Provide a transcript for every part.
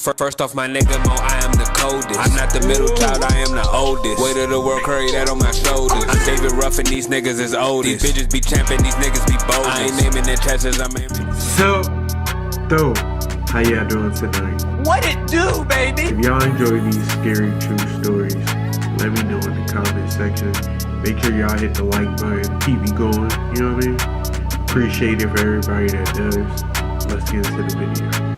First off, my nigga Mo, I am the coldest. I'm not the middle child, I am the oldest. Weight of the world, carry that on my shoulders. I'm David Ruff and these niggas is oldest. These bitches be champion, these niggas be bold. I ain't naming their chassis, I'm aiming. So, how y'all doing tonight? What it do, baby? If y'all enjoy these scary true stories, let me know in the comment section. Make sure y'all hit the like button, keep me going, you know what I mean? Appreciate it for everybody that does. Let's get into the video.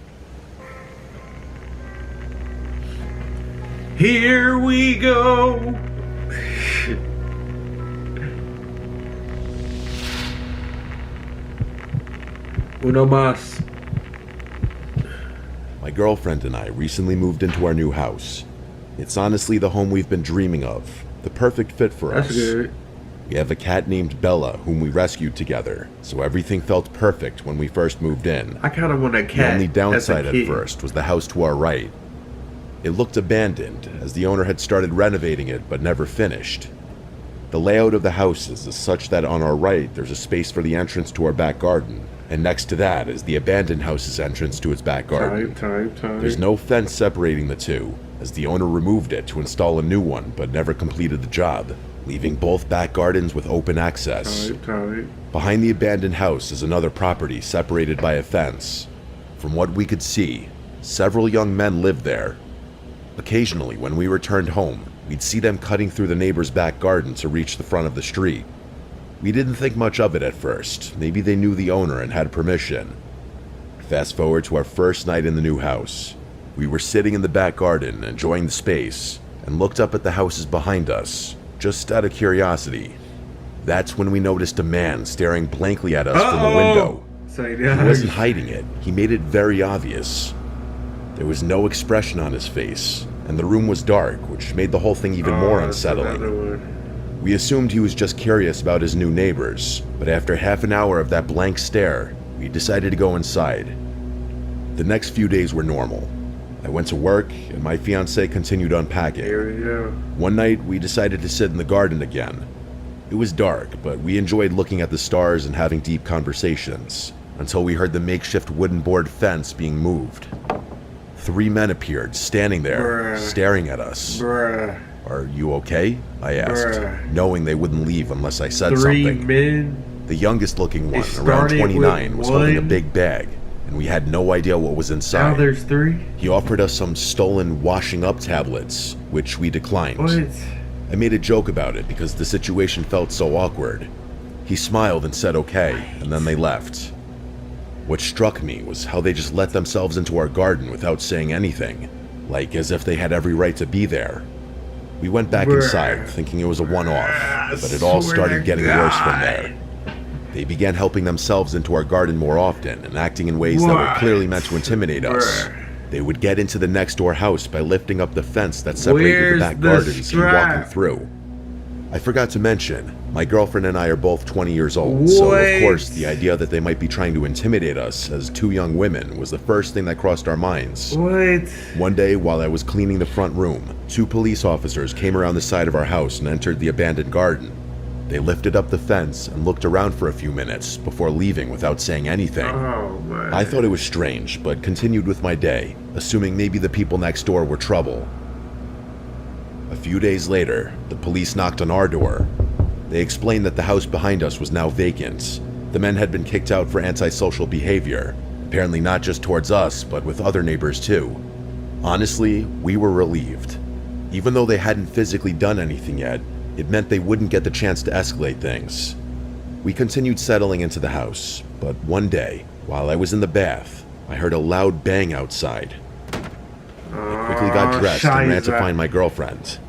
Here we go. Uno más. My girlfriend and I recently moved into our new house. It's honestly the home we've been dreaming of. The perfect fit for us. That's good. We have a cat named Bella whom we rescued together, so everything felt perfect when we first moved in. I kind of want a cat. The only downside at first was the house to our right. It looked abandoned, as the owner had started renovating it but never finished. The layout of the house is such that on our right there's a space for the entrance to our back garden, and next to that is the abandoned house's entrance to its back garden. There's no fence separating the two, as the owner removed it to install a new one but never completed the job, leaving both back gardens with open access. Behind the abandoned house is another property separated by a fence. From what we could see, several young men lived there. Occasionally, when we returned home, we'd see them cutting through the neighbor's back garden to reach the front of the street. We didn't think much of it at first. Maybe they knew the owner and had permission. Fast forward to our first night in the new house. We were sitting in the back garden, enjoying the space, and looked up at the houses behind us, just out of curiosity. That's when we noticed a man staring blankly at us from a window. He wasn't hiding it. He made it very obvious. There was no expression on his face, and the room was dark, which made the whole thing even more unsettling. We assumed he was just curious about his new neighbors, but after half an hour of that blank stare, we decided to go inside. The next few days were normal. I went to work, and my fiancée continued unpacking. One night, we decided to sit in the garden again. It was dark, but we enjoyed looking at the stars and having deep conversations, until we heard the makeshift wooden board fence being moved. 3 men appeared, standing there, staring at us. Are you okay? I asked, knowing they wouldn't leave unless I said something. 3 men? The youngest looking one, around 29, was holding a big bag, and we had no idea what was inside. Now there's 3? He offered us some stolen washing up tablets, which we declined. What? I made a joke about it because the situation felt so awkward. He smiled and said okay, and then they left. What struck me was how they just let themselves into our garden without saying anything, like as if they had every right to be there. We went back inside, thinking it was a one-off, but it all started getting worse from there. They began helping themselves into our garden more often and acting in ways that were clearly meant to intimidate us. They would get into the next door house by lifting up the fence that separated the back gardens and walking through. I forgot to mention, my girlfriend and I are both 20 years old, so of course the idea that they might be trying to intimidate us as 2 young women was the first thing that crossed our minds. One day, while I was cleaning the front room, 2 police officers came around the side of our house and entered the abandoned garden. They lifted up the fence and looked around for a few minutes before leaving without saying anything. I thought it was strange, but continued with my day, assuming maybe the people next door were trouble. A few days later, the police knocked on our door. They explained that the house behind us was now vacant. The men had been kicked out for antisocial behavior, apparently not just towards us, but with other neighbors too. Honestly, we were relieved. Even though they hadn't physically done anything yet, it meant they wouldn't get the chance to escalate things. We continued settling into the house, but one day, while I was in the bath, I heard a loud bang outside. I quickly got dressed and ran to find my girlfriend.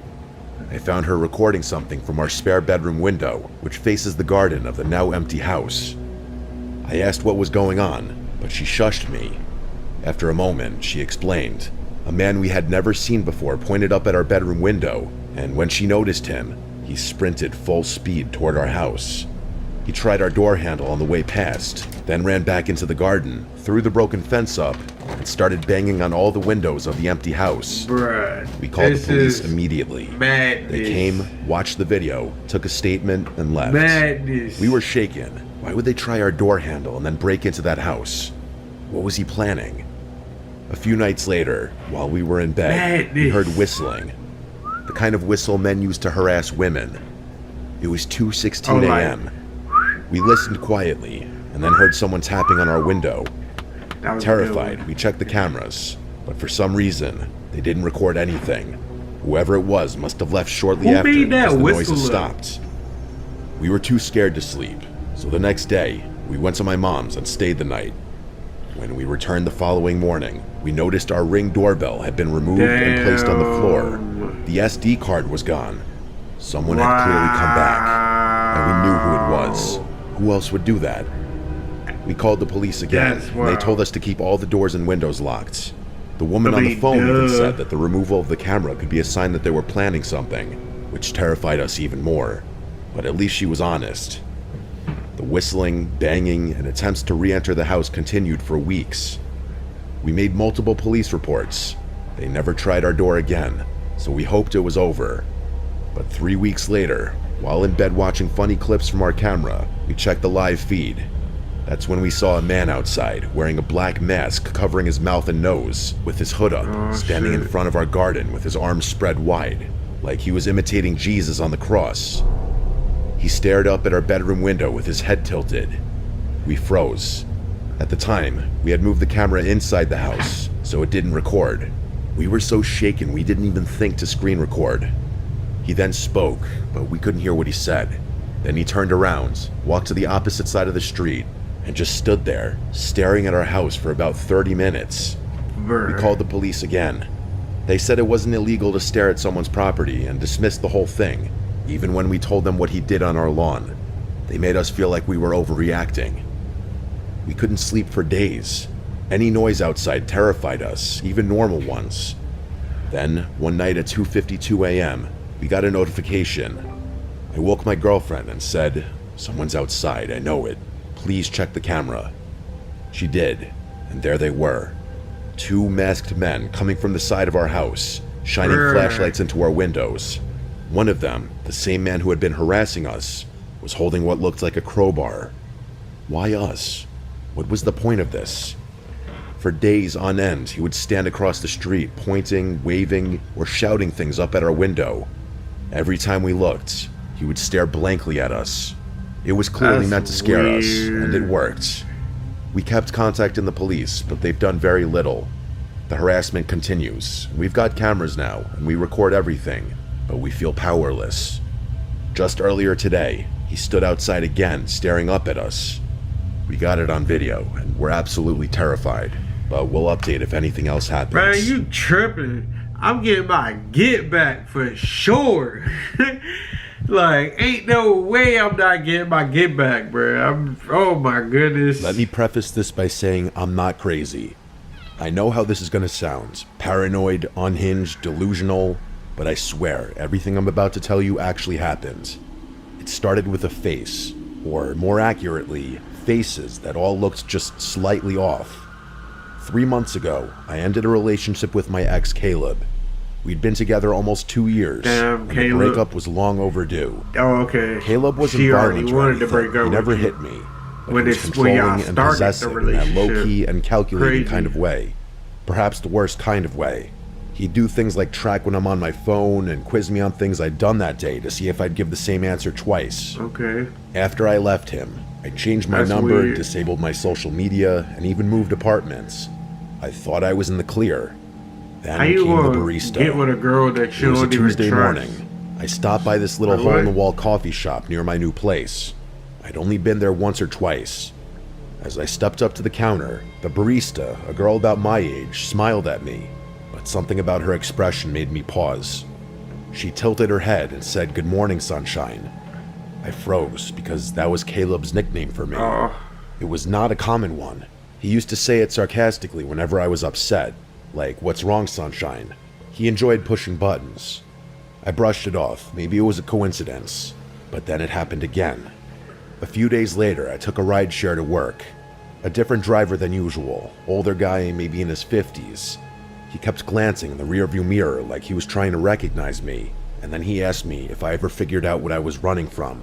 I found her recording something from our spare bedroom window, which faces the garden of the now empty house. I asked what was going on, but she shushed me. After a moment, she explained. A man we had never seen before pointed up at our bedroom window, and when she noticed him, he sprinted full speed toward our house. He tried our door handle on the way past, then ran back into the garden, threw the broken fence up, and started banging on all the windows of the empty house. We called the police immediately. They came, watched the video, took a statement, and left. We were shaken. Why would they try our door handle and then break into that house? What was he planning? A few nights later, while we were in bed, we heard whistling. The kind of whistle men use to harass women. It was 2:16 a.m. We listened quietly, and then heard someone tapping on our window. Terrified, we checked the cameras, but for some reason, they didn't record anything. Whoever it was must have left shortly after because the noise had stopped. We were too scared to sleep, so the next day, we went to my mom's and stayed the night. When we returned the following morning, we noticed our Ring doorbell had been removed and placed on the floor. The SD card was gone. Someone had clearly come back, and we knew who it was. Who else would do that? We called the police again, and they told us to keep all the doors and windows locked. The woman on the phone even said that the removal of the camera could be a sign that they were planning something, which terrified us even more. But at least she was honest. The whistling, banging, and attempts to re-enter the house continued for weeks. We made multiple police reports. They never tried our door again, so we hoped it was over. But 3 weeks later, while in bed watching funny clips from our camera, we checked the live feed. That's when we saw a man outside, wearing a black mask covering his mouth and nose, with his hood up, standing in front of our garden with his arms spread wide, like he was imitating Jesus on the cross. He stared up at our bedroom window with his head tilted. We froze. At the time, we had moved the camera inside the house, so it didn't record. We were so shaken we didn't even think to screen record. He then spoke, but we couldn't hear what he said. Then he turned around, walked to the opposite side of the street, and just stood there, staring at our house for about 30 minutes. We called the police again. They said it wasn't illegal to stare at someone's property and dismissed the whole thing, even when we told them what he did on our lawn. They made us feel like we were overreacting. We couldn't sleep for days. Any noise outside terrified us, even normal ones. Then, one night at 2:52 a.m., we got a notification. I woke my girlfriend and said, "Someone's outside, I know it. Please check the camera." She did, and there they were. 2 masked men coming from the side of our house, shining flashlights into our windows. One of them, the same man who had been harassing us, was holding what looked like a crowbar. Why us? What was the point of this? For days on end, he would stand across the street, pointing, waving, or shouting things up at our window. Every time we looked, he would stare blankly at us. It was clearly meant to scare us, and it worked. We kept contacting the police, but they've done very little. The harassment continues. We've got cameras now, and we record everything, but we feel powerless. Just earlier today, he stood outside again, staring up at us. We got it on video, and we're absolutely terrified, but we'll update if anything else happens. Man, you tripping. I'm getting my get back for sure. Like, ain't no way I'm not getting my get back, bro. Oh my goodness. Let me preface this by saying I'm not crazy. I know how this is gonna sound. Paranoid, unhinged, delusional, but I swear, everything I'm about to tell you actually happened. It started with a face, or more accurately, faces that all looked just slightly off. 3 months ago, I ended a relationship with my ex, Caleb. We'd been together almost 2 years, and the breakup was long overdue. Oh, okay. Caleb wasn't violent or anything. He never hit me, but he was controlling and possessive in that low-key and calculating kind of way. Perhaps the worst kind of way. He'd do things like track when I'm on my phone and quiz me on things I'd done that day to see if I'd give the same answer twice. Okay. After I left him, I changed my number, disabled my social media, and even moved apartments. I thought I was in the clear. Then came the barista. Get with a girl that it was a Tuesday morning. I stopped by this little hole-in-the-wall coffee shop near my new place. I'd only been there once or twice. As I stepped up to the counter, the barista, a girl about my age, smiled at me, but something about her expression made me pause. She tilted her head and said, "Good morning, sunshine." I froze because that was Caleb's nickname for me. It was not a common one. He used to say it sarcastically whenever I was upset, like, "What's wrong, sunshine?" He enjoyed pushing buttons. I brushed it off, maybe it was a coincidence, but then it happened again. A few days later, I took a ride share to work. A different driver than usual, older guy, maybe in his 50s. He kept glancing in the rearview mirror like he was trying to recognize me, and then he asked me if I ever figured out what I was running from.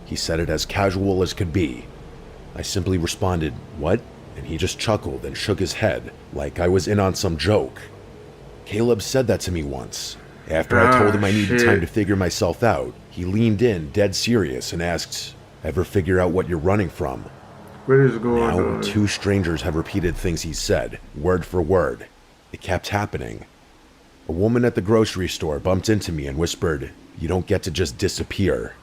He said it as casual as could be. I simply responded, "What?" and he just chuckled and shook his head like I was in on some joke. Caleb said that to me once. After I told him I needed time to figure myself out, he leaned in, dead serious, and asked, "Ever figure out what you're running from?" What is going Now, on? 2 strangers have repeated things he said, word for word. It kept happening. A woman at the grocery store bumped into me and whispered, "You don't get to just disappear."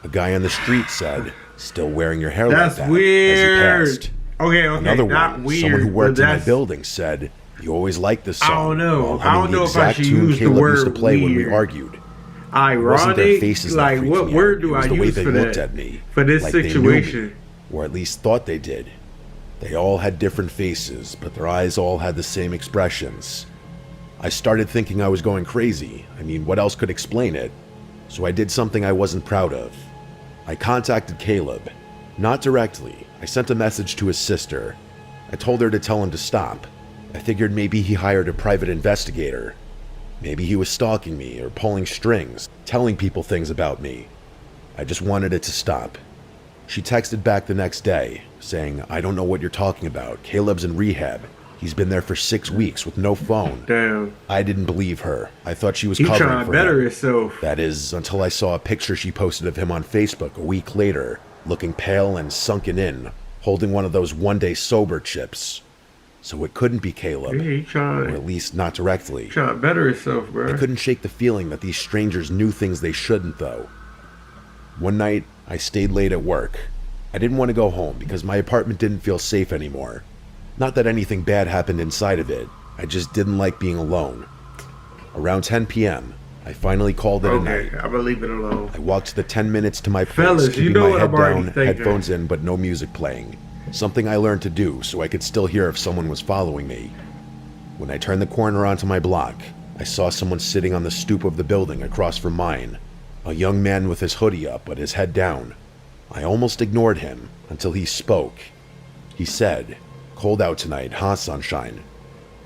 A guy on the street said, "Still wearing your hair That's like that," weird. as he passed. Okay, Another not one, weird, someone who worked but in my that's- building, said, "You always liked this song." I don't know. while I humming don't the know if I exact should tune use the Caleb word used to play when we weird. argued. It wasn't their Ironic? faces that Like, freaked what me word out. do It was I the way use they for looked that? at me, For this like they knew situation? me, or at least thought they did. They all had different faces, but their eyes all had the same expressions. I started thinking I was going crazy. I mean, what else could explain it? So I did something I wasn't proud of. I contacted Caleb. Not directly. I sent a message to his sister. I told her to tell him to stop. I figured maybe he hired a private investigator. Maybe he was stalking me or pulling strings, telling people things about me. I just wanted it to stop. She texted back the next day, saying, "I don't know what you're talking about. Caleb's in rehab. He's been there for 6 weeks with no phone." Damn. I didn't believe her. I thought she was He covering trying to for better him. himself. That is, until I saw a picture she posted of him on Facebook a week later, looking pale and sunken in, holding one of those one-day sober chips. So it couldn't be Caleb, Yeah, he or trying at least not directly. to better himself, bro. I couldn't shake the feeling that these strangers knew things they shouldn't, though. One night, I stayed late at work. I didn't want to go home because my apartment didn't feel safe anymore. Not that anything bad happened inside of it, I just didn't like being alone. Around 10 p.m., I finally called it a night. Okay, I'm gonna leave it alone. I walked the 10 minutes to my place, Fellas, you keeping know my what head I'm already down, thinking. headphones in, but no music playing. Something I learned to do so I could still hear if someone was following me. When I turned the corner onto my block, I saw someone sitting on the stoop of the building across from mine. A young man with his hoodie up but his head down. I almost ignored him until he spoke. He said, "Cold out tonight, huh, sunshine?"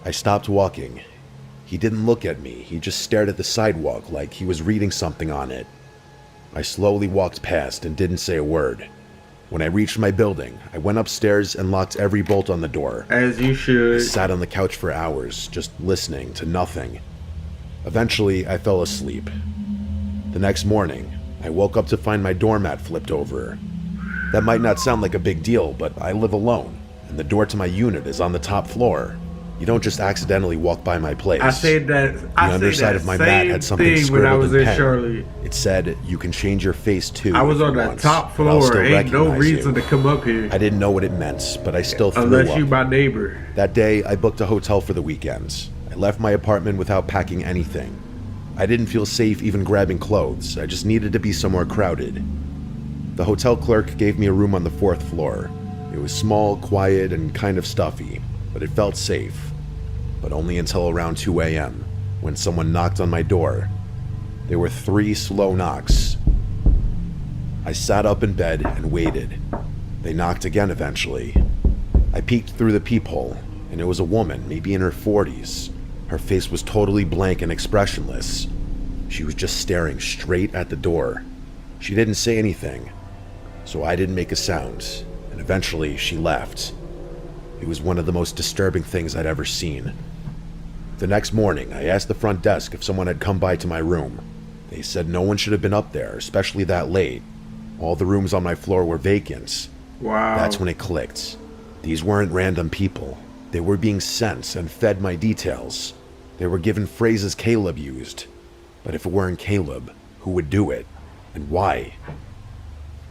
I stopped walking. He didn't look at me, he just stared at the sidewalk like he was reading something on it. I slowly walked past and didn't say a word. When I reached my building, I went upstairs and locked every bolt on the door. As you I should. sat on the couch for hours, just listening to nothing. Eventually, I fell asleep. The next morning, I woke up to find my doormat flipped over. That might not sound like a big deal, but I live alone, and the door to my unit is on the top floor. You don't just accidentally walk by my place. I said that. The underside of my mat had something thing when I scribbled was in in pen. Charlotte. It said, "You can change your face too." I was if on you the want, top but I'll floor. still Ain't no recognize reason you." to come up here I didn't know what it meant, but I still threw unless up. you my neighbor. That day, I booked a hotel for the weekends. I left my apartment without packing anything. I didn't feel safe even grabbing clothes. I just needed to be somewhere crowded. The hotel clerk gave me a room on the 4th floor. It was small, quiet, and kind of stuffy, but it felt safe. But only until around 2 a.m., when someone knocked on my door. There were 3 slow knocks. I sat up in bed and waited. They knocked again eventually. I peeked through the peephole, and it was a woman, maybe in her 40s. Her face was totally blank and expressionless. She was just staring straight at the door. She didn't say anything, so I didn't make a sound, and eventually she left. It was one of the most disturbing things I'd ever seen. The next morning, I asked the front desk if someone had come by to my room. They said no one should have been up there, especially that late. All the rooms on my floor were vacant. Wow. That's when it clicked. These weren't random people. They were being sent and fed my details. They were given phrases Caleb used. But if it weren't Caleb, who would do it? And why?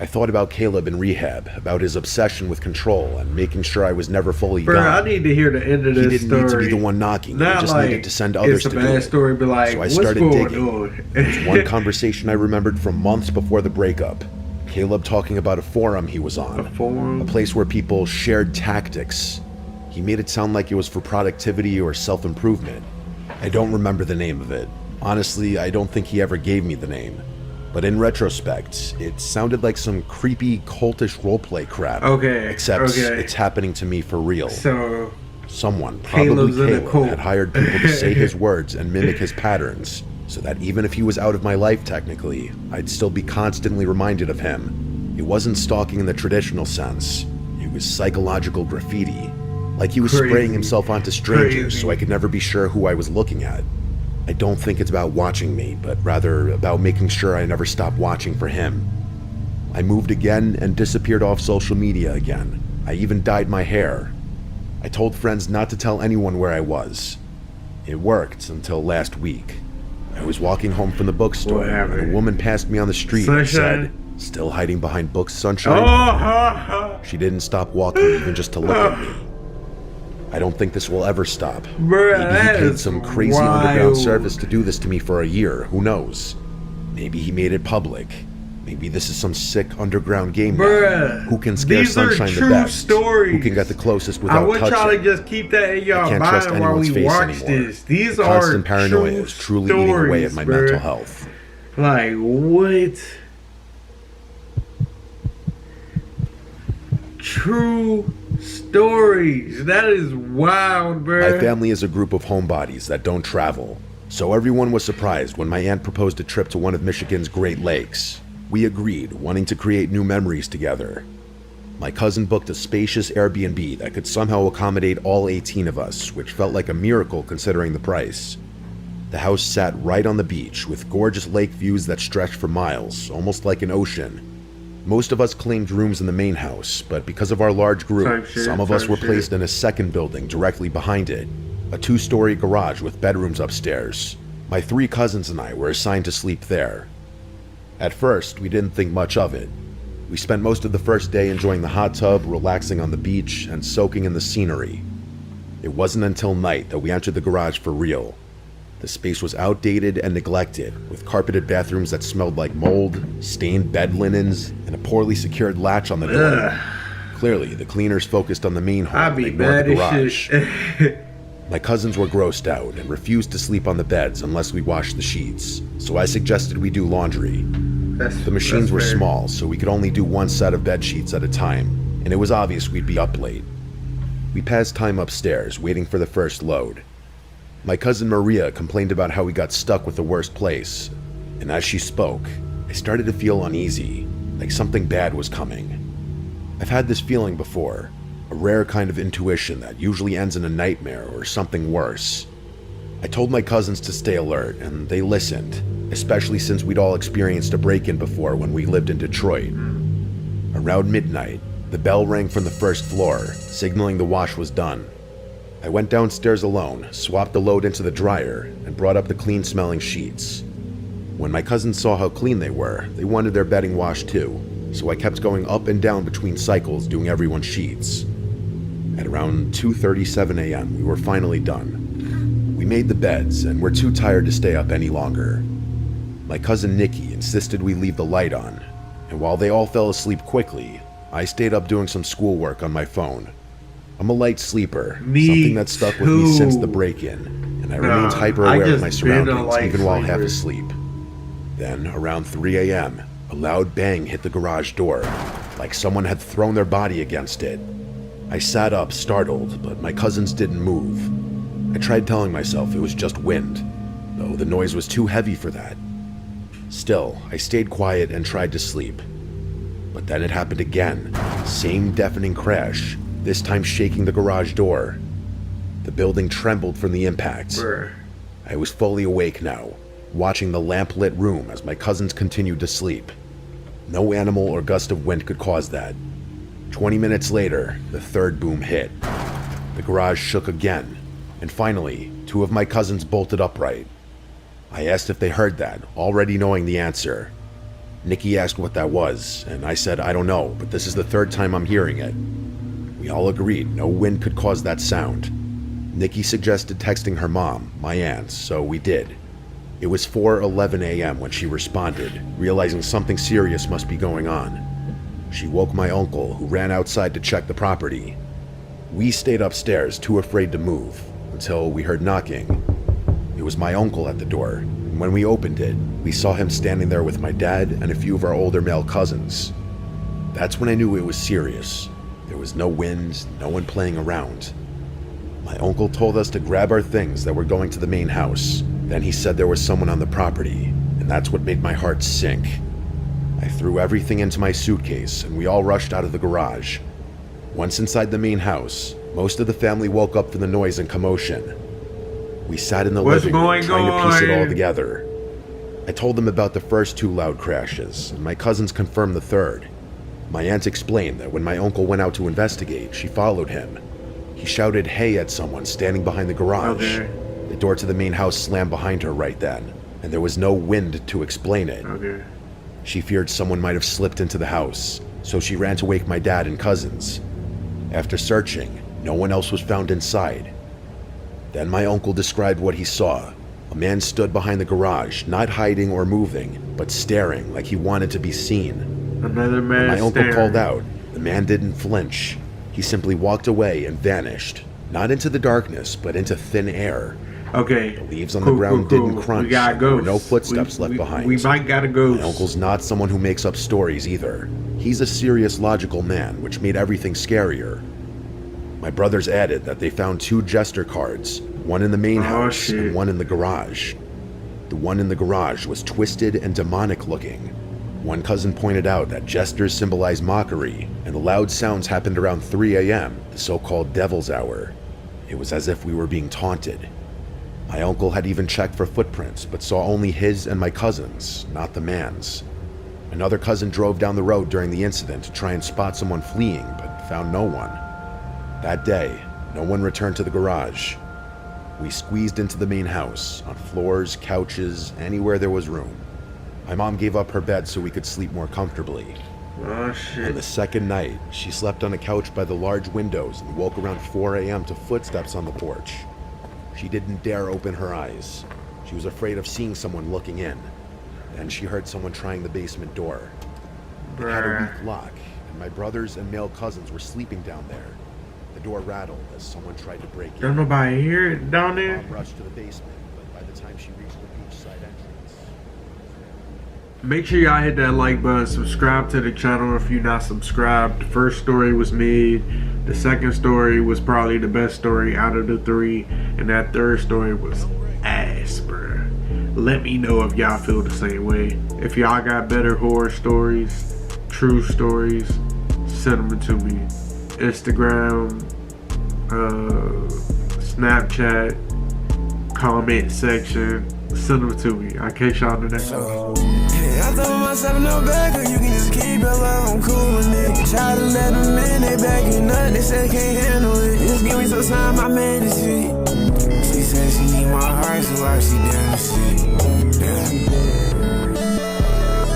I thought about Caleb in rehab, about his obsession with control and making sure I was never fully Bro, gone. I need to hear the end of He this didn't story. need to be the one knocking. Not He just like needed to send others it's to a do bad it. story, but like, So I what's started going digging. on? There was one conversation I remembered from months before the breakup. Caleb talking about a forum he was on. A forum? A place where people shared tactics. He made it sound like it was for productivity or self-improvement. I don't remember the name of it. Honestly, I don't think he ever gave me the name. But in retrospect, it sounded like some creepy, cultish roleplay crap. Okay, Except okay. it's happening to me for real. So, Someone, probably Caleb's in a Caleb, cult. had hired people to say his words and mimic his patterns, so that even if he was out of my life technically, I'd still be constantly reminded of him. It wasn't stalking in the traditional sense. It was psychological graffiti. Like he was Crazy. spraying himself onto strangers Crazy. so I could never be sure who I was looking at. I don't think it's about watching me, but rather about making sure I never stop watching for him. I moved again and disappeared off social media again. I even dyed my hair. I told friends not to tell anyone where I was. It worked until last week. I was walking home from the bookstore and a woman passed me on the street and said, "Still hiding behind books, Sunshine?" Oh, She didn't stop walking even just to look at me. I don't think this will ever stop. bruh, Maybe he that paid is some crazy wild. underground service to do this to me for a year. Who knows? Maybe he made it public. Maybe this is some sick underground game now. Bruh, Who can scare these are Sunshine the true best? stories. Who can get the closest I without want y'all to touching? just keep that in y'all can't trust mind while anyone's we face watch anymore. this. These The are constant paranoia true is truly eating away at my stories, mental bruh. health. Like, what? True stories. That is wild, bro. My family is a group of homebodies that don't travel, so everyone was surprised when my aunt proposed a trip to one of Michigan's Great Lakes. We agreed, wanting to create new memories together. My cousin booked a spacious Airbnb that could somehow accommodate all 18 of us, which felt like a miracle considering the price. The house sat right on the beach, with gorgeous lake views that stretched for miles, almost like an ocean. Most of us claimed rooms in the main house, but because of our large group, Type shit, some of us type were shit. placed in a second building directly behind it, a 2-story garage with bedrooms upstairs. My 3 cousins and I were assigned to sleep there. At first, we didn't think much of it. We spent most of the first day enjoying the hot tub, relaxing on the beach, and soaking in the scenery. It wasn't until night that we entered the garage for real. The space was outdated and neglected, with carpeted bathrooms that smelled like mold, stained bed linens, and a poorly secured latch on the door. Ugh, Clearly, the cleaners focused on the main home I'd and be ignored mad the as garage. shit. My cousins were grossed out and refused to sleep on the beds unless we washed the sheets, so I suggested we do laundry. The machines were small, so we could only do one set of bed sheets at a time, and it was obvious we'd be up late. We passed time upstairs, waiting for the first load. My cousin Maria complained about how we got stuck with the worst place, and as she spoke, I started to feel uneasy, like something bad was coming. I've had this feeling before, a rare kind of intuition that usually ends in a nightmare or something worse. I told my cousins to stay alert, and they listened, especially since we'd all experienced a break-in before when we lived in Detroit. Around midnight, the bell rang from the first floor, signaling the wash was done. I went downstairs alone, swapped the load into the dryer, and brought up the clean-smelling sheets. When my cousins saw how clean they were, they wanted their bedding washed too, so I kept going up and down between cycles doing everyone's sheets. At around 2:37 a.m., we were finally done. We made the beds and were too tired to stay up any longer. My cousin Nikki insisted we leave the light on, and while they all fell asleep quickly, I stayed up doing some schoolwork on my phone. I'm a light sleeper, Me something that stuck with me since the too. break-in, and I remained hyper I aware of just my been a surroundings light even while half sleeper. asleep. Then, around 3 a.m., a loud bang hit the garage door, like someone had thrown their body against it. I sat up, startled, but my cousins didn't move. I tried telling myself it was just wind, though the noise was too heavy for that. Still, I stayed quiet and tried to sleep. But then it happened again, same deafening crash, this time shaking the garage door. The building trembled from the impact. Bruh. I was fully awake now, watching the lamp-lit room as my cousins continued to sleep. No animal or gust of wind could cause that. 20 minutes later, the third boom hit. The garage shook again, and finally, 2 of my cousins bolted upright. I asked if they heard that, already knowing the answer. Nikki asked what that was, and I said I don't know, but this is the 3rd time I'm hearing it. We all agreed no wind could cause that sound. Nikki suggested texting her mom, my aunt, so we did. It was 4:11 a.m. when she responded, realizing something serious must be going on. She woke my uncle, who ran outside to check the property. We stayed upstairs, too afraid to move, until we heard knocking. It was my uncle at the door, and when we opened it, we saw him standing there with my dad and a few of our older male cousins. That's when I knew it was serious. There was no wind, no one playing around. My uncle told us to grab our things that were going to the main house. Then he said there was someone on the property, and that's what made my heart sink. I threw everything into my suitcase, and we all rushed out of the garage. Once inside the main house, Most of the family woke up from the noise and commotion. We sat in the What's living room going trying to piece it all on? together. I told them about the first 2 loud crashes, and my cousins confirmed the third. My aunt explained that when my uncle went out to investigate, she followed him. He shouted "hey" at someone standing behind the garage. Okay. The door to the main house slammed behind her right then, and there was no wind to explain it. Okay. She feared someone might have slipped into the house, so she ran to wake my dad and cousins. After searching, no one else was found inside. Then my uncle described what he saw. A man stood behind the garage, not hiding or moving, but staring like he wanted to be seen. Another man When my uncle staring. called out, the man didn't flinch. He simply walked away and vanished. Not into the darkness, but into thin air. Okay. The leaves on the ground didn't crunch. We got There were ghosts. no footsteps left we, behind. We might got a ghost. My uncle's not someone who makes up stories either. He's a serious, logical man, which made everything scarier. My brothers added that they found 2 jester cards, one in the main house shit. and one in the garage. The one in the garage was twisted and demonic looking. One cousin pointed out that jesters symbolize mockery, and the loud sounds happened around 3 a.m., the so-called devil's hour. It was as if we were being taunted. My uncle had even checked for footprints, but saw only his and my cousin's, not the man's. Another cousin drove down the road during the incident to try and spot someone fleeing, but found no one. That day, no one returned to the garage. We squeezed into the main house, on floors, couches, anywhere there was room. My mom gave up her bed so we could sleep more comfortably. Oh On shit. the second night, she slept on a couch by the large windows and woke around 4 a.m. to footsteps on the porch. She didn't dare open her eyes. She was afraid of seeing someone looking in. Then she heard someone trying the basement door. It had a Bruh. weak lock, and my brothers and male cousins were sleeping down there. The door rattled as someone tried to break in. Don't nobody hear it down there? Mom rushed to the basement, but by the time she reached the beachside entrance... Make sure y'all hit that like button, subscribe to the channel if you're not subscribed. The first story was mid. The second story was probably the best story out of the 3. And that third story was ass, bruh. Let me know if y'all feel the same way. If y'all got better horror stories, true stories, send them to me. Instagram, Snapchat, comment section, send them to me. I'll catch y'all in the next one. I told myself no bagger, you can just keep your love, I'm cool with it. Try to let them in, they backing up, they said can't handle it. Just give me some time, my man is it. She said she need my heart, so why she down the shit? Yeah.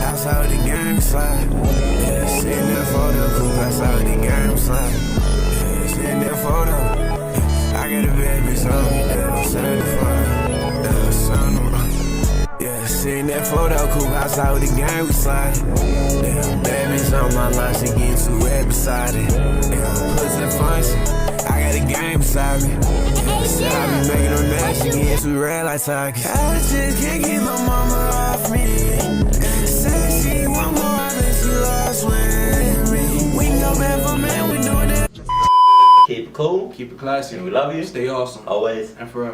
Outside the game slide. Yeah, sitting there for the coupe, outside the game slide. Yeah, sitting there for the. I got a bad bitch on me, yeah, sitting there for the. Yeah, sitting there for the coupe, outside with the gang we slide. Yeah, bad bitch on my line, she getting too red beside it. Yeah, puts in function, I got a game beside me. Said I be making her mad, she getting too red like Target. I just can't get my mama off me. Said she want more, I think she lost with me. We can go back for man, we doing that. Keep it cool. Keep it classy. We love you. Stay awesome. Always. And forever.